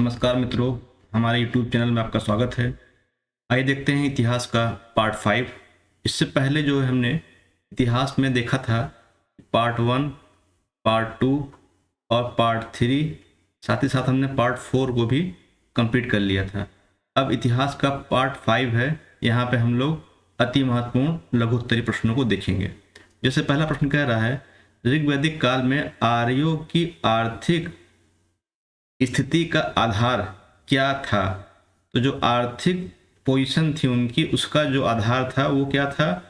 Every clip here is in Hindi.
नमस्कार मित्रों, हमारे YouTube चैनल में आपका स्वागत है। आइए देखते हैं इतिहास का पार्ट 5। इससे पहले जो है हमने इतिहास में देखा था पार्ट 1, पार्ट 2 और पार्ट 3, साथ ही साथ हमने पार्ट 4 को भी कंप्लीट कर लिया था। अब इतिहास का पार्ट 5 है। यहाँ पे हम लोग अति महत्वपूर्ण लघु उत्तरीय प्रश्नों को देखेंगे। जैसे पहला प्रश्न कह रहा है, ऋग्वैदिक काल में आर्यों की आर्थिक स्थिति का आधार क्या था? तो जो आर्थिक पोजीशन थी उनकी, उसका जो आधार था वो क्या था?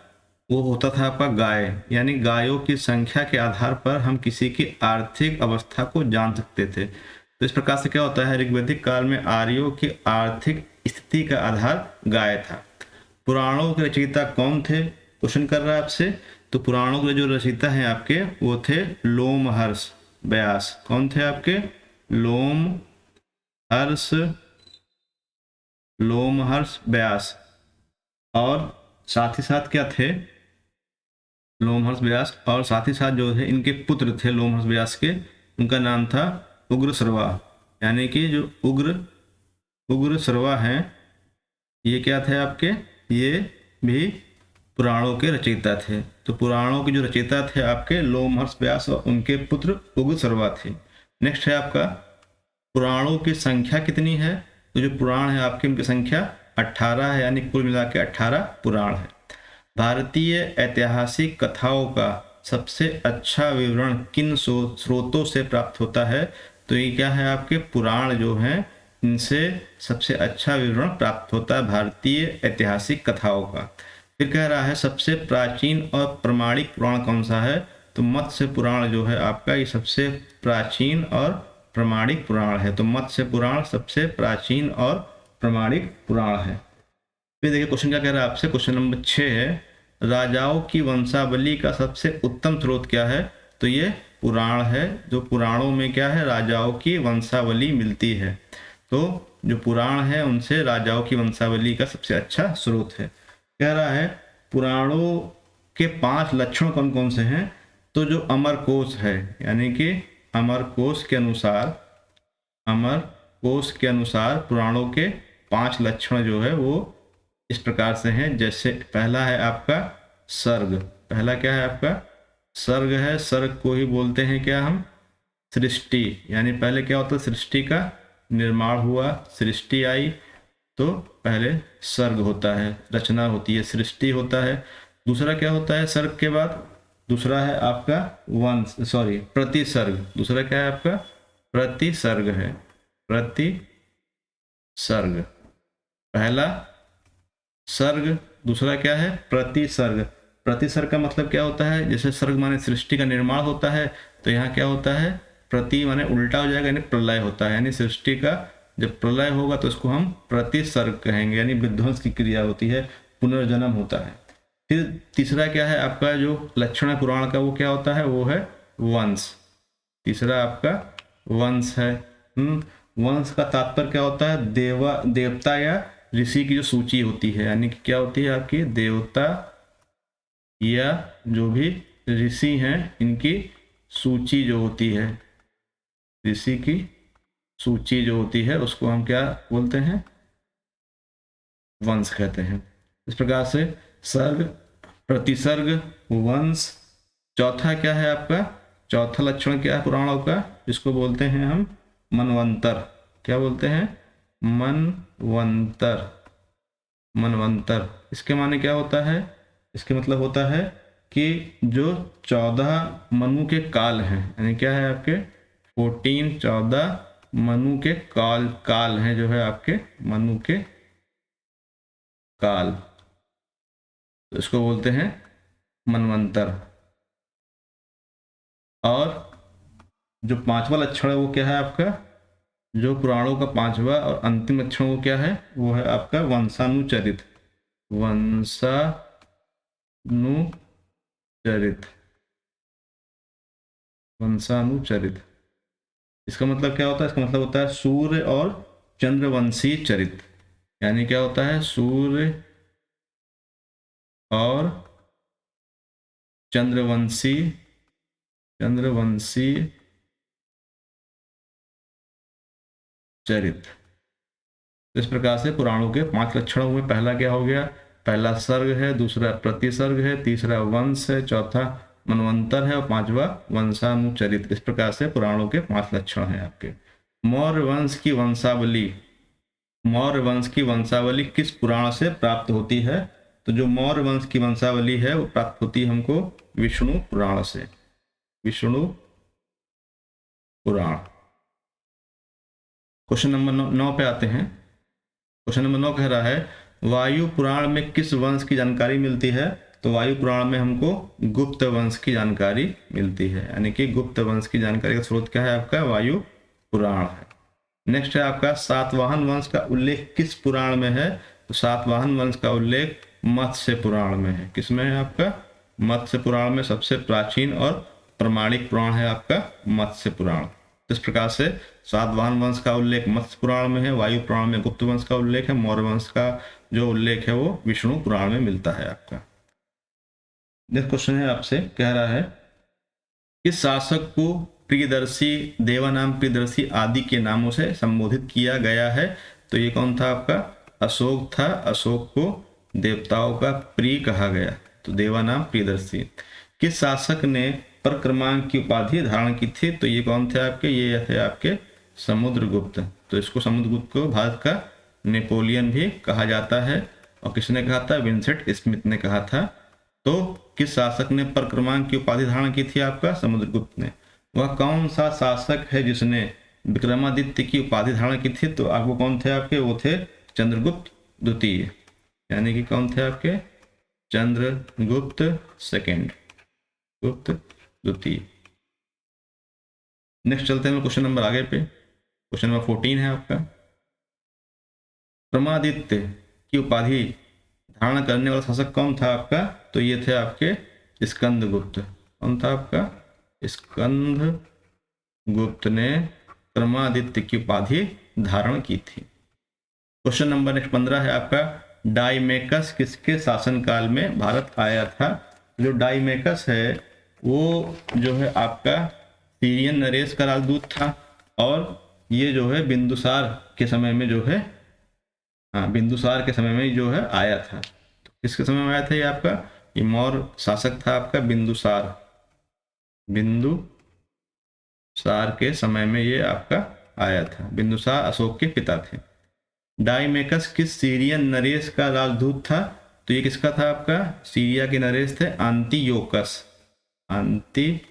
वो होता था आपका गाय, यानी गायों की संख्या के आधार पर हम किसी की आर्थिक अवस्था को जान सकते थे। तो इस प्रकार से क्या होता है, ऋग्वैदिक काल में आर्यों की आर्थिक स्थिति का आधार गाय था। पुराणों के रचयिता कौन थे? क्वेश्चन कर रहा है आपसे। तो पुराणों के जो रचयिता हैं आपके, वो थे लोमहर्ष व्यास। कौन थे आपके? लोमहर्ष व्यास। और साथ ही साथ क्या थे? लोमहर्ष व्यास और साथ ही साथ जो थे इनके पुत्र थे लोमहर्ष व्यास के, उनका नाम था उग्रश्रवा। यानी कि जो उग्रश्रवा हैं, ये क्या थे आपके? ये भी पुराणों के रचयिता थे। तो पुराणों के जो रचयिता थे आपके लोमहर्ष व्यास और उनके पुत्र उग्रश्रवा थे। नेक्स्ट है आपका, पुराणों की संख्या कितनी है? तो जो पुराण है आपके, उनकी संख्या 18 है, यानी कुल मिला के 18 पुराण है। भारतीय ऐतिहासिक कथाओं का सबसे अच्छा विवरण किन स्रोतों से प्राप्त होता है? तो ये क्या है आपके? पुराण जो हैं, इनसे सबसे अच्छा विवरण प्राप्त होता है भारतीय ऐतिहासिक कथाओं का। फिर कह रहा है, सबसे प्राचीन और प्रमाणिक पुराण कौन सा है? तो मत्स्य पुराण जो है आपका, ये सबसे प्राचीन और प्रमाणिक पुराण है। तो मत्स्य पुराण सबसे प्राचीन और प्रमाणिक पुराण है। फिर देखिए क्वेश्चन क्या कह रहा है आपसे। क्वेश्चन नंबर 6 है, राजाओं की वंशावली का सबसे उत्तम स्रोत क्या है? तो ये पुराण है। जो पुराणों में क्या है? राजाओं की वंशावली मिलती है। तो जो पुराण है उनसे राजाओं की वंशावली का सबसे अच्छा स्रोत है। कह रहा है, पुराणों के 5 लक्षण कौन कौन से हैं? तो जो अमरकोश है, यानी कि अमरकोश के अनुसार पुराणों के 5 लक्षण जो है वो इस प्रकार से हैं। जैसे पहला है आपका सर्ग। पहला क्या है आपका? सर्ग है। सर्ग को ही बोलते हैं क्या हम? सृष्टि। यानी पहले क्या होता है? सृष्टि का निर्माण हुआ, सृष्टि आई, तो पहले सर्ग होता है, रचना होती है, सृष्टि होता है। दूसरा क्या होता है सर्ग के बाद? दूसरा है आपका प्रतिसर्ग। दूसरा क्या है आपका? प्रतिसर्ग है। प्रतिसर्ग पहला सर्ग, दूसरा क्या है? प्रतिसर्ग। प्रतिसर्ग का मतलब क्या होता है? जैसे सर्ग माने सृष्टि का निर्माण होता है, तो यहाँ क्या होता है? प्रति माने उल्टा हो जाएगा, यानी प्रलय होता है। यानी सृष्टि का जब प्रलय होगा तो इसको हम प्रतिसर्ग कहेंगे, यानी विध्वंस की क्रिया होती है, पुनर्जन्म होता है। फिर तीसरा क्या है आपका जो लक्षण पुराण का, वो क्या होता है? वो है वंश। तीसरा आपका वंश है। वंश का तात्पर्य क्या होता है? देवता या ऋषि की जो सूची होती है, यानी कि क्या होती है आपकी? देवता या जो भी ऋषि हैं, इनकी सूची जो होती है, ऋषि की सूची जो होती है, उसको हम क्या बोलते हैं? वंश कहते हैं। इस प्रकार से सर्ग, प्रतिसर्ग, वंश। चौथा क्या है आपका? चौथा लक्षण क्या है पुराणों का? जिसको बोलते हैं हम मनवंतर। क्या बोलते हैं? मनवंतर। मनवंतर इसके माने क्या होता है? इसके मतलब होता है कि जो 14 मनु के काल हैं, यानी क्या है आपके? 14 मनु के काल हैं, जो है आपके मनु के काल, तो इसको बोलते हैं मनवंतर। और जो 5वां लक्षण है वो क्या है आपका? जो पुराणों का 5वां और अंतिम लक्षण वो क्या है? वो है आपका वंशानुचरित। वंशानुचरित। वंशानुचरित इसका मतलब क्या होता है? इसका मतलब होता है सूर्य और चंद्रवंशी चरित। यानी क्या होता है? सूर्य और चंद्रवंशी चरित। इस प्रकार से पुराणों के 5 लक्षण हुए। पहला क्या हो गया? पहला सर्ग है, दूसरा प्रतिसर्ग है, तीसरा वंश है, चौथा मनवंतर है और पांचवा वंशानुचरित। इस प्रकार से पुराणों के 5 लक्षण हैं आपके। मौर्य वंश की वंशावली किस पुराण से प्राप्त होती है? तो जो मौर्य वंश की वंशावली है वो प्राप्त होती है हमको विष्णु पुराण से। विष्णु पुराण। क्वेश्चन नंबर 9 पे आते हैं। क्वेश्चन नंबर 9 कह रहा है वायु पुराण में किस वंश की जानकारी मिलती है? तो वायु पुराण में हमको गुप्त वंश की जानकारी मिलती है, यानी कि गुप्त वंश की जानकारी का स्रोत क्या है? आपका वायु पुराण है। नेक्स्ट है आपका सातवाहन वंश का उल्लेख किस पुराण में है? तो सातवाहन वंश का उल्लेख मत्स्य पुराण में है। किसमें है? आपका मत्स्य पुराण में। सबसे प्राचीन और प्रमाणिक पुराण है आपका मत्स्य पुराण। इस प्रकार से सातवाहन वंश का उल्लेख मत्स्य पुराण में है, वायु पुराण में गुप्त वंश का उल्लेख है, मौर्य वंश का जो उल्लेख है वो विष्णु पुराण में मिलता है आपका। नेक्स्ट क्वेश्चन है आपसे, कह रहा है किस शासक को प्रियदर्शी, देवानाम प्रियदर्शी आदि के नामों से संबोधित किया गया है? तो ये कौन था? आपका अशोक था। अशोक को देवताओं का प्रिय कहा गया, तो देवानाम प्रियदर्शी। किस शासक ने परक्रमांक की उपाधि धारण की थी? तो ये कौन थे आपके? ये थे आपके समुद्रगुप्त। तो इसको समुद्रगुप्त को भारत का नेपोलियन भी कहा जाता है। और किसने कहा था? विंसेंट स्मिथ ने कहा था। तो किस शासक ने परक्रमांक की उपाधि धारण की थी? आपका समुद्रगुप्त ने। वह कौन सा शासक है जिसने विक्रमादित्य की उपाधि धारण की थी? तो आपको कौन थे आपके? वो थे चंद्रगुप्त द्वितीय, यानी कि कौन थे आपके? चंद्रगुप्त सेकेंड, गुप्त द्वितीय। नेक्स्ट चलते हैं क्वेश्चन नंबर आगे पे। क्वेश्चन नंबर 14 है आपका। विक्रमादित्य की उपाधि धारण करने वाला शासक कौन था आपका? तो ये थे आपके स्कंदगुप्त। कौन था आपका? स्कंदगुप्त ने विक्रमादित्य की उपाधि धारण की थी। क्वेश्चन नंबर नेक्स्ट 15 है आपका। डाइमेकस किसके शासनकाल में भारत आया था? जो डाइमेकस है वो जो है आपका सीरियन नरेश का राजदूत था, और ये जो है बिंदुसार के समय में जो है, बिंदुसार के समय में जो है आया था। तो किसके समय में आया था ये आपका? ये मौर्य शासक था आपका बिंदुसार। बिंदुसार के समय में ये आपका आया था। बिंदुसार अशोक के पिता थे। डाइमेकस किस सीरियन नरेश का राजदूत था? तो ये किसका था आपका? सीरिया के नरेश थे अंतियोकस। अंतियोकस।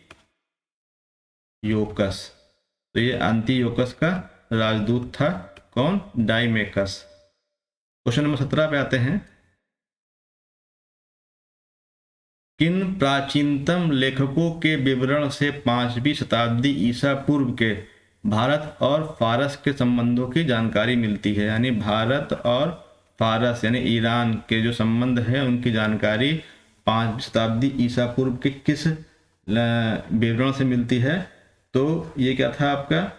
तो ये अंतियोकस का राजदूत था। कौन? डाइमेकस। क्वेश्चन नंबर 17 पे आते हैं। किन प्राचीनतम लेखकों के विवरण से 5वीं शताब्दी ईसा पूर्व के भारत और फारस के संबंधों की जानकारी मिलती है? यानी भारत और फारस यानी ईरान के जो संबंध है उनकी जानकारी 5वीं शताब्दी ईसा पूर्व के किस विवरण से मिलती है? तो ये क्या था आपका?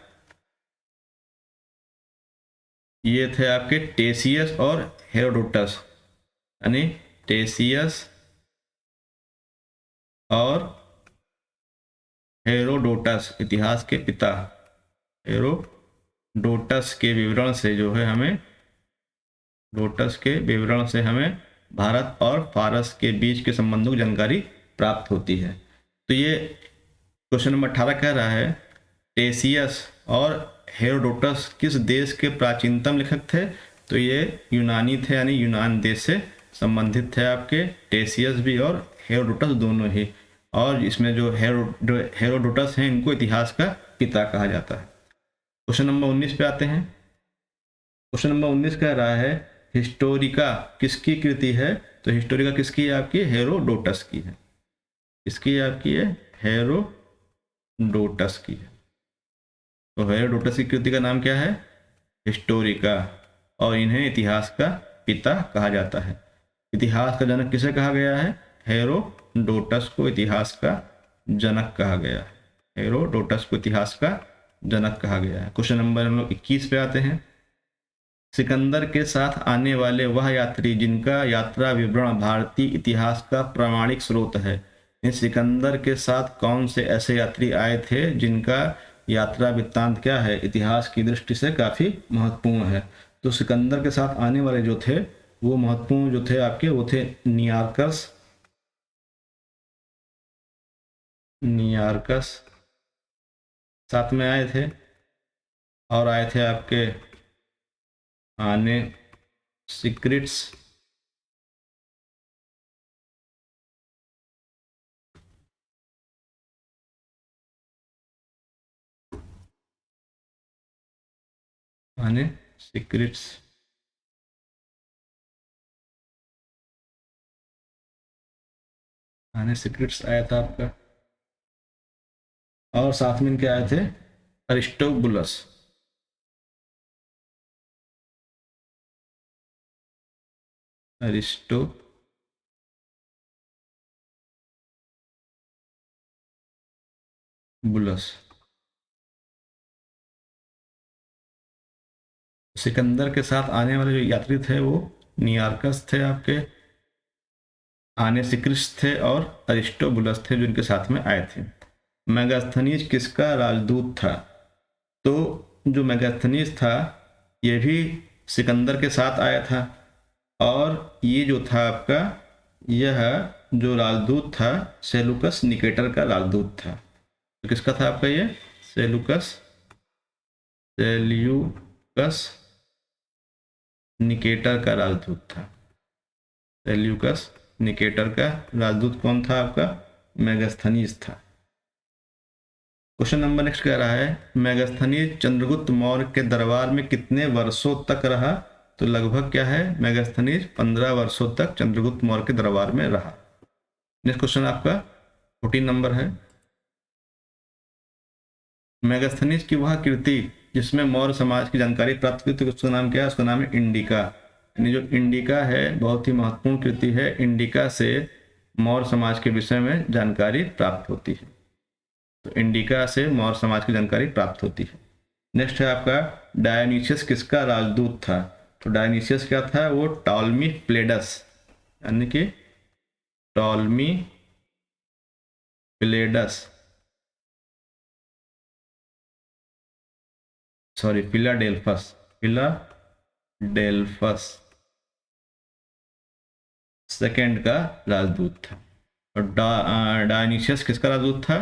ये थे आपके टेसियस और हेरोडोटस, यानी टेसियस और हेरोडोटस, इतिहास के पिता हेरोडोटस के विवरण से जो है हमें भारत और फारस के बीच के संबंधों की जानकारी प्राप्त होती है। तो ये क्वेश्चन नंबर 18 कह रहा है टेसियस और हेरोडोटस किस देश के प्राचीनतम लेखक थे? तो ये यूनानी थे, यानी यूनान देश से संबंधित थे आपके टेसियस भी और हेरोडोटस दोनों ही। और इसमें जो हेरोडोटस हैं इनको इतिहास का पिता कहा जाता है। क्वेश्चन नंबर 19 पे आते हैं। क्वेश्चन नंबर 19 कह रहा है हिस्टोरिका किसकी कृति है? तो हिस्टोरिका किसकी है आपकी? हेरोडोटस की है। किसकी है आपकी? है हेरोडोटस की है। तो हेरोडोटस की कृति का नाम क्या है? हिस्टोरिका। और इन्हें इतिहास का पिता कहा जाता है। इतिहास का जनक किसे कहा गया है? हेरोडोटस को इतिहास का जनक कहा गया है। हेरोडोटस को इतिहास का जनक कहा गया है। क्वेश्चन नंबर हम लोग 21 पे आते हैं। सिकंदर के साथ आने वाले वह यात्री जिनका यात्रा विवरण भारतीय इतिहास का प्रामाणिक स्रोत है। सिकंदर के साथ कौन से ऐसे यात्री आए थे जिनका यात्रा वृत्तांत क्या है, इतिहास की दृष्टि से काफ़ी महत्वपूर्ण है। तो सिकंदर के साथ आने वाले जो थे वो महत्वपूर्ण जो थे आपके, वो थे नियार्कस साथ में आए थे, और आए थे आपके आने सिक्रिट्स, आने सिक्रिट्स, आने सिक्रिट्स आया था आपका, और साथ में इनके आए थे अरिस्टोबुलस। अरिस्टोबुलस। सिकंदर के साथ आने वाले जो यात्री थे वो नियार्कस थे आपके, आने सिक्रिट्स थे, और अरिस्टोबुलस थे जो इनके साथ में आए थे। मेगास्थनीज किसका राजदूत था? तो जो मेगास्थनीज था ये भी सिकंदर के साथ आया था, और ये जो था आपका, यह जो राजदूत था सेलुकस निकेटर का राजदूत था। तो किसका था आपका ये? सेल्यूकस निकेटर का राजदूत था। सेल्यूकस निकेटर का राजदूत कौन था आपका? मेगास्थनीज था। क्वेश्चन नंबर नेक्स्ट कह रहा है, मेगास्थनीज चंद्रगुप्त मौर्य के दरबार में कितने वर्षों तक रहा? तो लगभग क्या है, मेगास्थनीज 15 वर्षों तक चंद्रगुप्त मौर्य के दरबार में रहा। नेक्स्ट क्वेश्चन आपका 14 नंबर है, मेगास्थनीज की वह कृति जिसमें मौर्य समाज की जानकारी प्राप्त हुई, तो उसका नाम क्या है? उसका नाम है इंडिका। यानी जो इंडिका है बहुत ही महत्वपूर्ण कृति है, इंडिका से मौर्य समाज के विषय में जानकारी प्राप्त होती है। तो इंडिका से मौर्य समाज की जानकारी प्राप्त होती है। नेक्स्ट है आपका, डायोनिशियस किसका राजदूत था? तो डायोनिशियस क्या था? वो टॉलमी प्लेडस, यानी कि टॉलमी प्लेडस, सॉरी फिलाडेल्फस सेकेंड का राजदूत था। और डायोनिशियस किसका राजदूत था?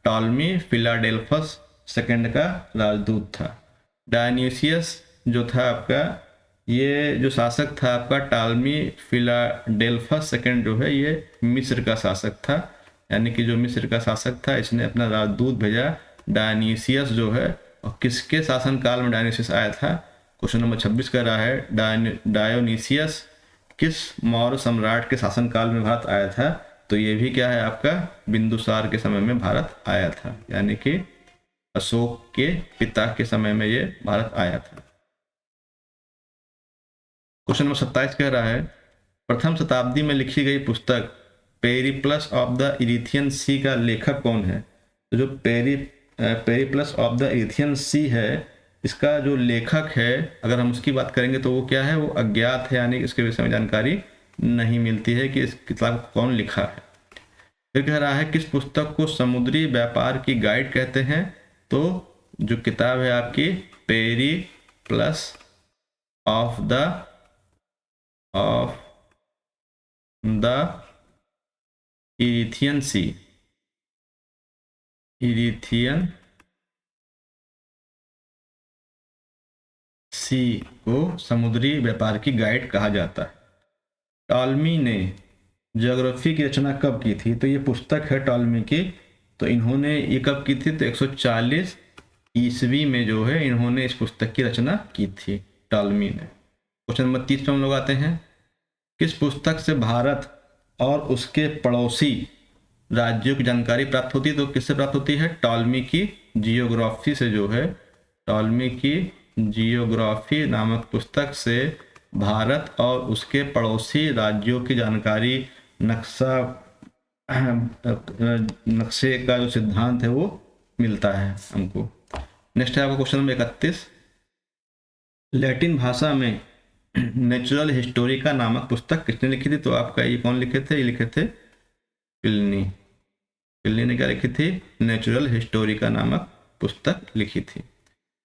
टॉलमी फिलाडेल्फस सेकेंड का राजदूत था। डायोनिशियस जो था आपका, ये जो शासक था आपका टॉलमी फिलाडेल्फस सेकेंड जो है, ये मिस्र का शासक था। यानी कि जो मिस्र का शासक था इसने अपना राजदूत भेजा डायोनिशियस जो है। और किसके शासनकाल में डायोनिशियस आया था? क्वेश्चन नंबर 26 कह रहा है, डायोनिशियस किस मौर्य सम्राट के शासनकाल में भारत आया था? तो ये भी क्या है आपका, बिंदुसार के समय में भारत आया था, यानी कि अशोक के पिता के समय में ये भारत आया था। क्वेश्चन नंबर 27 कह रहा है, प्रथम शताब्दी में लिखी गई पुस्तक पेरिप्लस ऑफ द इरिथियन सी का लेखक कौन है? तो जो पेरिप्लस ऑफ द इरिथियन सी है, इसका जो लेखक है अगर हम उसकी बात करेंगे तो वो क्या है, वो अज्ञात है, यानी इसके विषय में जानकारी नहीं मिलती है कि इस किताब को कौन लिखा है। फिर कह रहा है, किस पुस्तक को समुद्री व्यापार की गाइड कहते हैं? तो जो किताब है आपकी पेरिप्लस ऑफ द इरिथियन सी को समुद्री व्यापार की गाइड कहा जाता है। टॉलमी ने ज्योग्राफी की रचना कब की थी? तो ये पुस्तक है टॉलमी की, तो इन्होंने ये कब की थी? तो 140 ईस्वी में जो है इन्होंने इस पुस्तक की रचना की थी टॉलमी ने। क्वेश्चन नंबर 30 पे हम लोग आते हैं, किस पुस्तक से भारत और उसके पड़ोसी राज्यों की जानकारी प्राप्त होती है? तो किससे प्राप्त होती है? टॉलमी की जियोग्राफी से जो है, टॉलमी की जियोग्राफी नामक पुस्तक से भारत और उसके पड़ोसी राज्यों की जानकारी, नक्शे का जो सिद्धांत है वो मिलता है हमको। नेक्स्ट है आपका क्वेश्चन नंबर 31, लैटिन भाषा में नेचुरल हिस्टोरिका नामक पुस्तक किसने लिखी थी? तो आपका ये कौन लिखे थे? ये लिखे थे प्लिनी ने क्या लिखी थी? नेचुरल हिस्टोरिका नामक पुस्तक लिखी थी।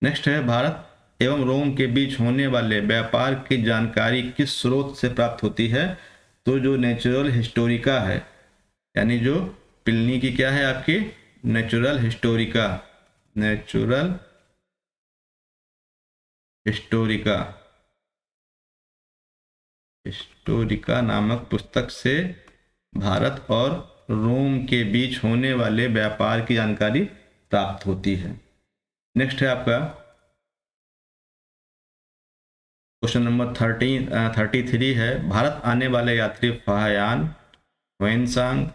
नेक्स्ट है, भारत एवं रोम के बीच होने वाले व्यापार की जानकारी किस स्रोत से प्राप्त होती है? तो जो नेचुरल हिस्टोरिका है, यानी जो प्लिनी की क्या है आपकी natural Historica, natural Historica, Historica नामक पुस्तक से भारत और रोम के बीच होने वाले व्यापार की जानकारी प्राप्त होती है। नेक्स्ट है आपका क्वेश्चन नंबर 33 है, भारत आने वाले यात्री फाहियान, ह्वेनसांग,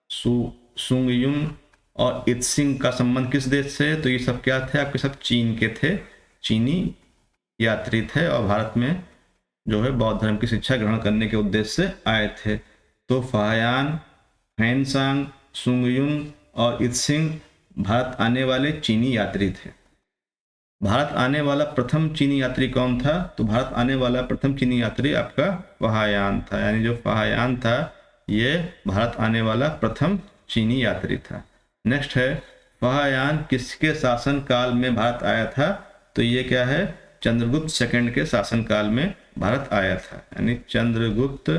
सुंगयुन और इत्सिंग का संबंध किस देश से? तो ये सब क्या थे आपके, सब चीन के थे, चीनी यात्री थे और भारत में जो है बौद्ध धर्म की शिक्षा ग्रहण करने के उद्देश्य से आए थे। तो फाहियान, ह्वेनसांग, सुंगयुन और इत्सिंग भारत आने वाले चीनी यात्री थे। भारत आने वाला प्रथम चीनी यात्री कौन था? तो भारत आने वाला प्रथम चीनी यात्री आपका फाहियान था, यानी जो फाहियान था ये भारत आने वाला प्रथम चीनी यात्री था। नेक्स्ट है, फाहियान किसके शासन काल में भारत आया था? तो ये क्या है, चंद्रगुप्त सेकंड के शासन काल में भारत आया था, यानी चंद्रगुप्त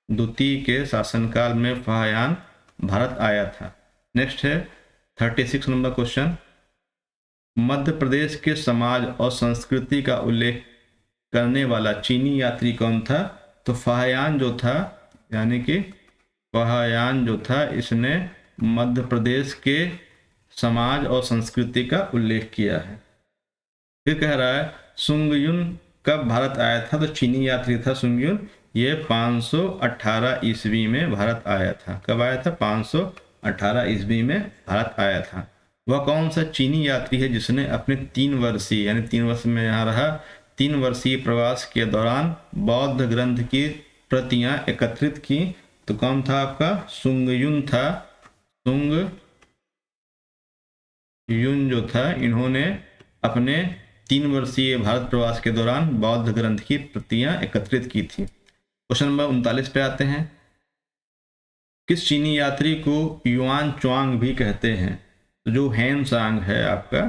द्वितीय के शासनकाल में फाहियान भारत आया था। नेक्स्ट है 36 नंबर क्वेश्चन, मध्य प्रदेश के समाज और संस्कृति का उल्लेख करने वाला चीनी यात्री कौन था? तो फाहियान जो था, यानी कि फाहियान जो था इसने मध्य प्रदेश के समाज और संस्कृति का उल्लेख किया है। फिर कह रहा है सुंगयुन कब भारत आया था? तो चीनी यात्री था सुंगयुन, ये 518 ईस्वी में भारत आया था। कब आया था? 518 ईस्वी में भारत आया था। वह कौन सा चीनी यात्री है जिसने अपने 3 वर्षीय, यानी 3 वर्ष में यहाँ रहा, 3 वर्षीय प्रवास के दौरान बौद्ध ग्रंथ की प्रतियां एकत्रित की? तो कौन था आपका? सुंगयुन था। सुंगयुन जो था, इन्होंने अपने 3 वर्षीय भारत प्रवास के दौरान बौद्ध ग्रंथ की प्रतियां एकत्रित की थी। क्वेश्चन नंबर 39 पे आते हैं, किस चीनी यात्री को युआन च्वांग भी कहते हैं? तो जो ह्वेनसांग है आपका,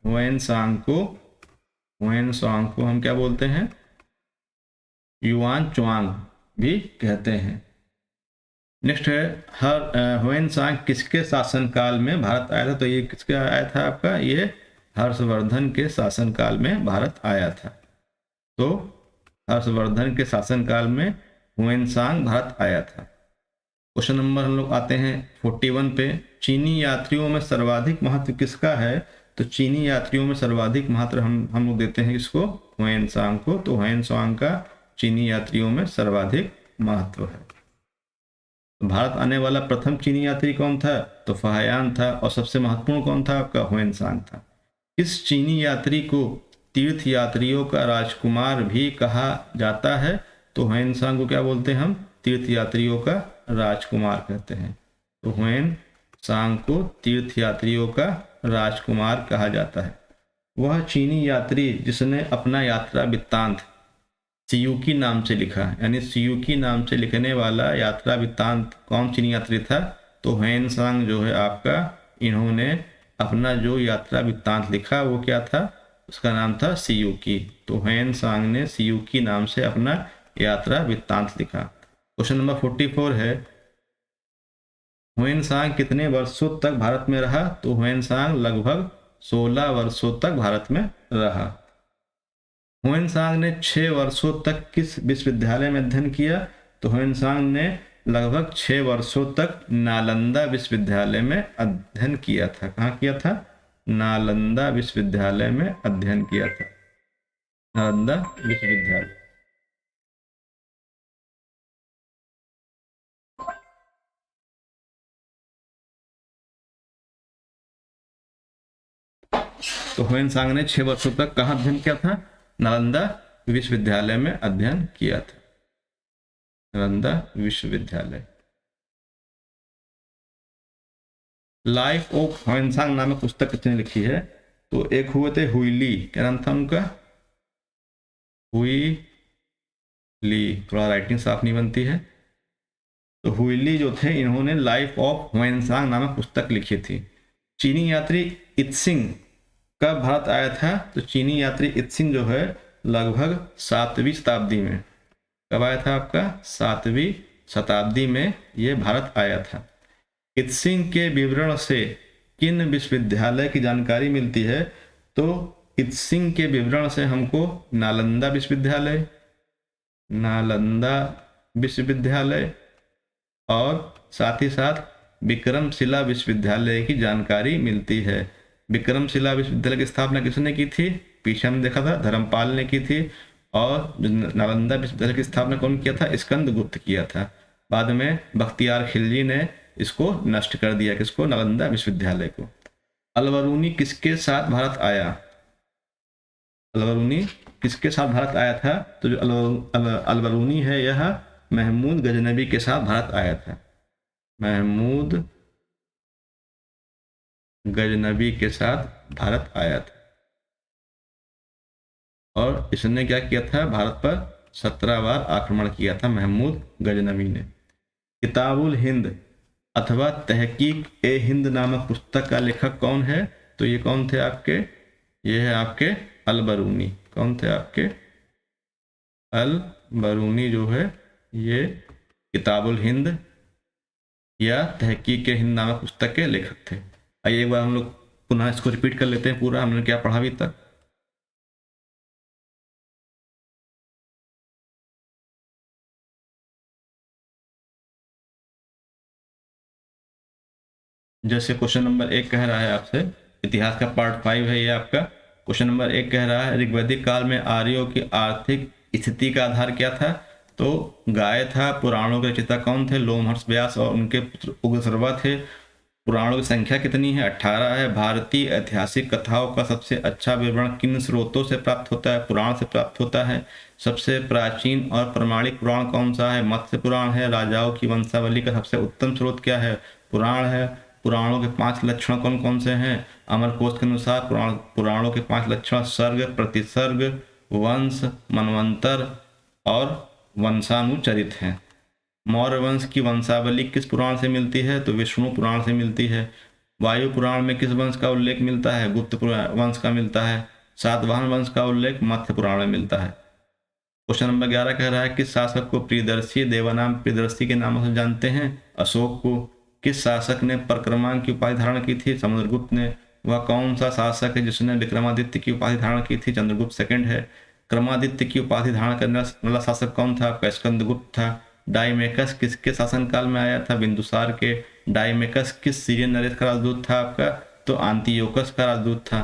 ह्वेनसांग को हम क्या बोलते हैं? युआन च्वांग भी कहते हैं। नेक्स्ट है, ह्वेनसांग किसके शासनकाल में भारत आया था? तो ये किसका आया था आपका? ये हर्षवर्धन के शासनकाल में भारत आया था। तो हर्षवर्धन के शासनकाल में ह्वेनसांग भारत आया था। क्वेश्चन नंबर हम लोग आते हैं 41 पे, चीनी यात्रियों में सर्वाधिक महत्व किसका है? तो चीनी यात्रियों में सर्वाधिक महत्व हम लोग देते हैं इसको, ह्वेनसांग को। तो ह्वेनसांग का चीनी यात्रियों में सर्वाधिक महत्व है। भारत आने वाला प्रथम चीनी यात्री कौन था? तो फाहियान था। और सबसे महत्वपूर्ण कौन था आपका? ह्वेनसांग था। किस चीनी यात्री को तीर्थ यात्रियों का राजकुमार भी कहा जाता है? तो ह्वेनसांग को क्या बोलते हैं हम? तीर्थ यात्रियों का राजकुमार कहते हैं। तो ह्वेनसांग को तीर्थ यात्रियों का राजकुमार कहा जाता है। वह चीनी यात्री जिसने अपना यात्रा वृत्तांत सियूकी नाम से लिखा, यानी सियूकी नाम से लिखने वाला यात्रा वृत्तांत कौन चीनी यात्री था? तो ह्वेनसांग जो है आपका, इन्होंने अपना जो यात्रा वृत्तांत लिखा वो क्या था? उसका नाम था सियूकी। तो ह्वेनसांग ने सियूकी नाम से अपना यात्रा वृत्तांत लिखा। क्वेश्चन नंबर 44 है, ह्वेनसांग कितने वर्षों तक भारत में रहा? तो ह्वेनसांग लगभग 16 वर्षों तक भारत में रहा। ह्वेनसांग ने 6 वर्षों तक किस विश्वविद्यालय में अध्ययन किया? तो ह्वेनसांग ने लगभग 6 वर्षों तक नालंदा विश्वविद्यालय में अध्ययन किया था। कहाँ किया था? नालंदा विश्वविद्यालय में अध्ययन किया था। नालंदा विश्वविद्यालय। तो ह्वेनसांग ने 6 वर्षों तक कहाँ अध्ययन किया था? नालंदा विश्वविद्यालय में अध्ययन किया था। नालंदा विश्वविद्यालय। लाइफ ऑफ ह्वेनसांग नामक पुस्तक किसने लिखी है? तो एक हुए थे हुईली, क्या नाम था उनका? हुईली। थोड़ा राइटिंग साफ नहीं बनती है। तो हुईली जो थे, इन्होंने लाइफ ऑफ ह्वेनसांग नामक पुस्तक लिखी थी। चीनी यात्री इत्सिंग कब भारत आया था? तो चीनी यात्री इत्सिंग जो है लगभग 7वीं शताब्दी में। कब आया था आपका? 7वीं शताब्दी में ये भारत आया था। इत्सिंग के विवरण से किन विश्वविद्यालय की जानकारी मिलती है? तो इत्सिंग के विवरण से हमको नालंदा विश्वविद्यालय और साथ ही साथ विक्रमशिला विश्वविद्यालय की जानकारी मिलती है। विक्रमशिला विश्वविद्यालय की स्थापना किसने की थी? पीछे हमने देखा था धर्मपाल ने की थी। और नालंदा विश्वविद्यालय की स्थापना कौन किया था? स्कंदगुप्त किया था। बाद में बख्तियार खिलजी ने इसको नष्ट कर दिया। किसको? नालंदा विश्वविद्यालय को। अलबरूनी किसके साथ भारत आया? अलबरूनी किसके साथ भारत आया था? तो जो अलबरूनी है यह महमूद गजनबी के साथ भारत आया था। महमूद गजनबी के साथ भारत आया था और इसने क्या किया था? भारत पर 17 बार आक्रमण किया था महमूद गजनबी ने। किताबुल हिंद अथवा तहकीक ए हिंद नामक पुस्तक का लेखक कौन है? तो ये कौन थे आपके? ये है आपके अलबरूनी। कौन थे आपके? अलबरूनी जो है ये किताबुल हिंद या तहकीक ए हिंद नामक पुस्तक के लेखक थे। आइए एक बार हम लोग पुनः इसको रिपीट कर लेते हैं पूरा, हमने क्या पढ़ा अभी तक। जैसे क्वेश्चन नंबर 1 कह रहा है आपसे, इतिहास का पार्ट 5 है ये आपका। क्वेश्चन नंबर 1 कह रहा है ऋग्वैदिक काल में आर्यों की आर्थिक स्थिति का आधार क्या था? तो गाय था। पुराणों के रचयिता कौन थे? लोमहर्ष व्यास और उनके पुत्र उग्रसर्वा थे। पुराणों की संख्या कितनी है? 18 है। भारतीय ऐतिहासिक कथाओं का सबसे अच्छा विवरण किन स्रोतों से प्राप्त होता है? पुराण से प्राप्त होता है। सबसे प्राचीन और प्रमाणिक पुराण कौन सा है? मत्स्य पुराण है। राजाओं की वंशावली का सबसे उत्तम स्रोत क्या है? पुराण है। पुराणों के 5 लक्षण कौन कौन से हैं? अमरकोश के अनुसार पुराणों के 5 लक्षण सर्ग, प्रतिसर्ग, वंश, मनवंतर और वंशानुचरित हैं। मौर्य वंश की वंशावली किस पुराण से मिलती है? तो विष्णु पुराण से मिलती है। वायु पुराण में किस वंश का उल्लेख मिलता है? गुप्त वंश का मिलता है। सातवाहन वंश का उल्लेख मत्स्य पुराण में मिलता है। क्वेश्चन नंबर 11 कह रहा है किस शासक को प्रियदर्शी देवानाम प्रियदर्शी के नाम से जानते हैं? अशोक को। किस शासक ने परक्रमांक की उपाधि धारण की थी? समुद्रगुप्त ने। वह कौन सा शासक है जिसने विक्रमादित्य की उपाधि धारण की थी? चंद्रगुप्त सेकंड है। क्रमादित्य की उपाधि धारण करने वाला शासक कौन था? आपका स्कंदगुप्त था। डाइमेकस किसके शासनकाल में आया था? बिंदुसार के। डाइमेकस किस सीरियन नरेश का राजदूत था आपका? तो आंतियोकस का राजदूत था।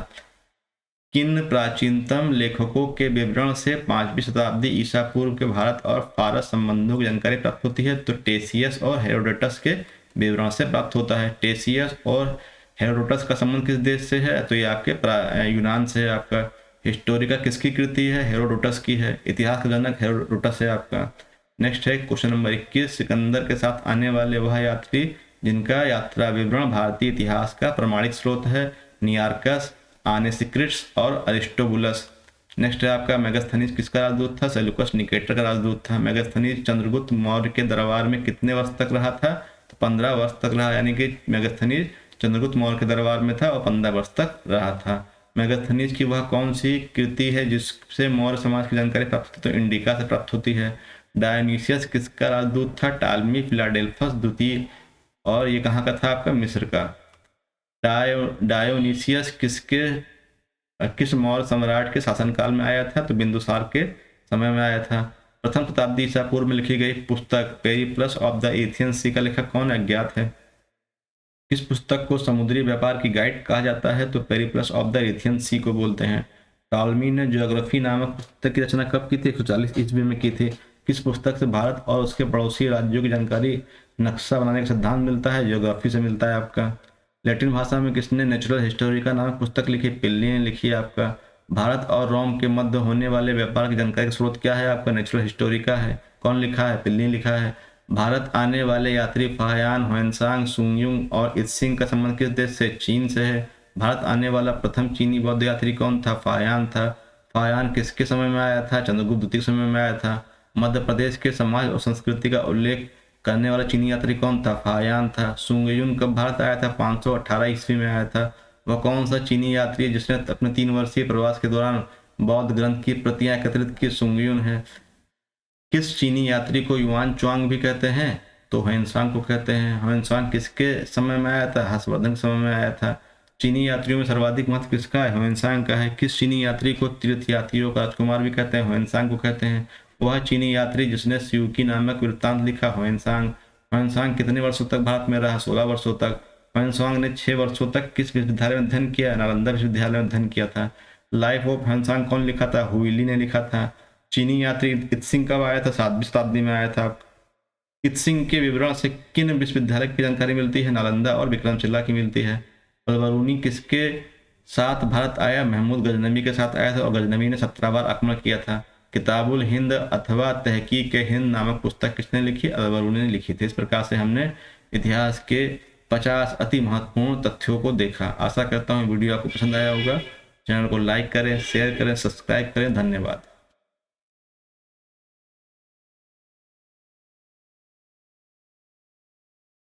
किन प्राचीनतम लेखकों के विवरण से 5वीं शताब्दी ईसा पूर्व के भारत और फारस संबंधों की जानकारी प्राप्त होती है? तो टेसियस और हेरोडोटस के विवरण से प्राप्त होता है। टेसियस और हेरोडोटस का संबंध किस देश से है? तो ये आपके यूनान से है। आपका हिस्टोरिका किसकी कृति है? हेरोडोटस की है। इतिहास का जनक हेरोडोटस है आपका। नेक्स्ट है क्वेश्चन नंबर 21, सिकंदर के साथ आने वाले वह यात्री जिनका यात्रा विवरण भारतीय इतिहास का प्रमाणिक स्रोत है? नियार्कस, आनेसिक्रिट्स और अरिस्टोबुलस। नेक्स्ट है आपका मेगास्थनीज किसका राजदूत था? सेल्यूकस निकेटर का राजदूत था। मेगास्थनीज चंद्रगुप्त मौर्य के दरबार में कितने वर्ष तक रहा था? तो 15 वर्ष तक रहा, यानी कि मेगास्थनीज चंद्रगुप्त मौर्य के दरबार में था और 15 वर्ष तक रहा था। मेगास्थनीज की वह कौन सी कृति है जिससे मौर्य समाज की जानकारी प्राप्त होती है? तो इंडिका से प्राप्त होती है। डायोनिसियस किसका राजदूत था? टालमी फिलाडेल्फस द्वितीय। और ये कहाँ का था? आपका मिस्र का। डायोनिसियस किस मौर्य सम्राट के शासनकाल में आया था? तो बिंदुसार के समय में आया था। प्रथम शताब्दी ईसा पूर्व में लिखी गई पुस्तक पेरिप्लस ऑफ द एथियन सी का लेखक कौन है? अज्ञात है। किस पुस्तक को समुद्री व्यापार की गाइड कहा जाता है? तो पेरिप्लस ऑफ द एथियन सी को बोलते हैं। टॉलमी ने ज्योग्राफी नामक पुस्तक की रचना कब की थी? 140 ईस्वी में की थी। किस पुस्तक से भारत और उसके पड़ोसी राज्यों की जानकारी नक्शा बनाने का सिद्धांत मिलता है? ज्योग्राफी से मिलता है आपका। लैटिन भाषा में किसने नेचुरल हिस्टोरिका नामक पुस्तक लिखी? पिल्ली ने लिखी है आपका। भारत और रोम के मध्य होने वाले व्यापार की जानकारी का स्रोत क्या है? आपका नेचुरल हिस्टोरिका है। कौन लिखा है? पिल्ली ने लिखा है। भारत आने वाले यात्री फाहयान, ह्वेनसांग, सुंगयुंग और इत्सिंग का संबंध किस देश से? चीन से है। भारत आने वाला प्रथम चीनी बौद्ध यात्री कौन था? फाहयान था। फाहयान किसके समय में आया था? चंद्रगुप्त द्वितीय समय में आया था। मध्य प्रदेश के समाज और संस्कृति का उल्लेख करने वाला चीनी यात्री कौन था? फाहयान था। सुंगयुन कब भारत आया था? 518 ईस्वी में आया था। वह कौन सा चीनी यात्री है जिसने अपने 3 वर्षीय प्रवास के दौरान बौद्ध ग्रंथ की प्रतियां एकत्रित की? सुंगयुन है। किस चीनी यात्री को युआन च्वांग भी कहते हैं? तो ह्वेनसांग को कहते हैं। ह्वेनसांग किसके समय में आया था? हर्षवर्धन के समय में आया था। चीनी यात्रियों में सर्वाधिक महत्व किसका है? ह्वेनसांग का है। किस चीनी यात्री को तीर्थ यात्रियों का राजकुमार भी कहते हैं? ह्वेनसांग को कहते हैं। वह चीनी यात्री जिसने स्यूकी नामक वृत्तांत लिखा? ह्वेनसांग। ह्वेनसांग कितने वर्षों तक भारत में रहा? 16 वर्षों तक। ह्वेनसांग ने 6 वर्षों तक किस विश्वविद्यालय में अध्ययन किया? नालंदा विश्वविद्यालय में अध्ययन किया था। लाइफ ऑफ ह्वेनसांग कौन लिखा था? हुइली ने लिखा था। चीनी यात्री इत्सिंग कब आया था? 7वीं शताब्दी में आया था। इत्सिंग के विवरण से किन विश्वविद्यालय की जानकारी मिलती है? नालंदा और विक्रमशिला की मिलती है। अलबरूनी किसके साथ भारत आया? महमूद गजनवी के साथ आया था और गजनवी ने 17 बार आक्रमण किया था। किताबुल हिंद अथवा तहकीक हिंद नामक पुस्तक किसने लिखी? अलबरूनी ने लिखी थी। इस प्रकार से हमने इतिहास के 50 अति महत्वपूर्ण तथ्यों को देखा। आशा करता हूँ वीडियो आपको पसंद आया होगा। चैनल को लाइक करें, शेयर करें, सब्सक्राइब करें। धन्यवाद।